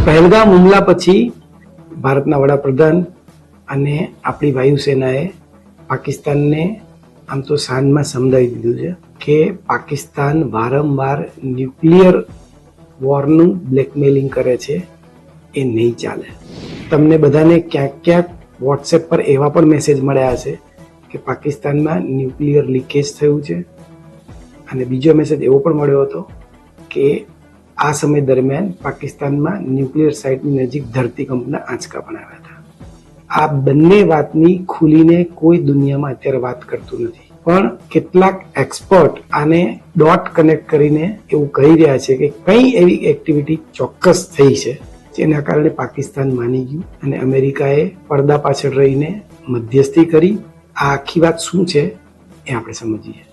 પહેલગામ હુમલા પછી ભારતના વડાપ્રધાન અને આપણી વાયુસેનાએ પાકિસ્તાનને આમ તો શાનમાં સમજાવી દીધું છે કે પાકિસ્તાન વારંવાર ન્યુક્લિયર વોરનું બ્લેકમેલિંગ કરે છે, એ નહીં ચાલે. તમને બધાને ક્યાંક ક્યાંક વોટ્સએપ પર એવા પણ મેસેજ મળ્યા હશે કે પાકિસ્તાનમાં ન્યુક્લિયર લીકેજ થયું છે, અને બીજો મેસેજ એવો પણ મળ્યો હતો કે આ સમય દરમિયાન પાકિસ્તાનમાં ન્યુક્લિયર સાઇટની નજીક ધરતીકંપના આંચકા પણ આવ્યા હતા. આ બંને વાતની ખુલીને કોઈ દુનિયામાં અત્યારે વાત કરતું નથી, પણ કેટલાક એક્સપર્ટ આને ડોટ કનેક્ટ કરીને એવું કહી રહ્યા છે કે કઈ એવી એક્ટિવિટી ચોક્કસ થઈ છે જેના કારણે પાકિસ્તાન માની ગયું અને અમેરિકાએ પડદા પાછળ રહીને મધ્યસ્થી કરી. આ આખી વાત શું છે એ આપણે સમજીએ.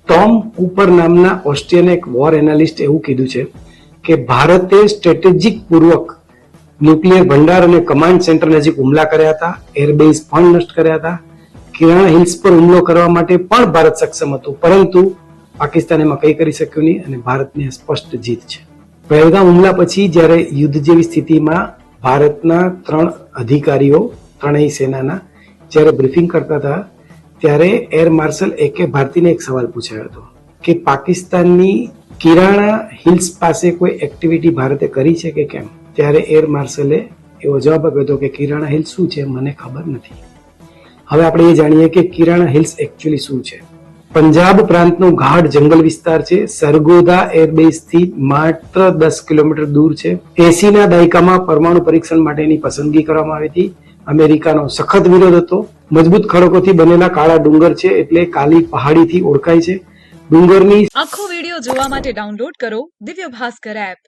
ટોમ કૂપર નામના ઓસ્ટ્રિયન એક વોર એનાલિસ્ટ એવું કીધું છે કે ભારતે સ્ટ્રેટેજિક પૂર્વક ન્યુક્લિયર ભંડાર અને કમાન્ડ સેન્ટર નજીક હુમલા કર્યા હતા, એરબેઝ પણ નષ્ટ કર્યા હતા. કિરાણા હિલ્સ પર હુમલો કરવા માટે પણ ભારત સક્ષમ હતું, પરંતુ પાકિસ્તાન એમાં કંઈ કરી શક્યું નહીં અને ભારતની સ્પષ્ટ જીત છે. પહેલગામ હુમલા પછી જ્યારે યુદ્ધ જેવી સ્થિતિમાં ભારતના 3 અધિકારીઓ ત્રણેય સેનાના જ્યારે બ્રીફિંગ કરતા હતા ત્યારે એર માર્શલ A.K. ભારતીને એક સવાલ પૂછાયો હતો કે પાકિસ્તાનની કિરાણા હિલ્સ પાસે કોઈ એક્ટિવિટી ભારતે કરી છે કે કેમ. ત્યારે એર માર્શલે એવો જવાબ આપ્યો હતો કે કિરાણા હિલ્સ શું છે મને ખબર નથી. હવે આપણે એ જાણીએ કે કિરાણા હિલ્સ એકચ્યુઅલી શું છે. પંજાબ પ્રાંતનો ગાઢ જંગલ વિસ્તાર છે. સરગોદા એરબેઝ થી માત્ર 10 કિલોમીટર દૂર છે. 80 ના દાયકામાં પરમાણુ પરીક્ષણ માટેની પસંદગી કરવામાં આવી હતી. અમેરિકાનો સખત વિરોધ હતો. મજબૂત ખડકોથી બનેલા કાળા ડુંગર છે એટલે કાલી પહાડીથી ઓળખાય છે. ડુંગરની આખો વિડિયો જોવા માટે ડાઉનલોડ કરો દિવ્ય ભાસ્કર એપ.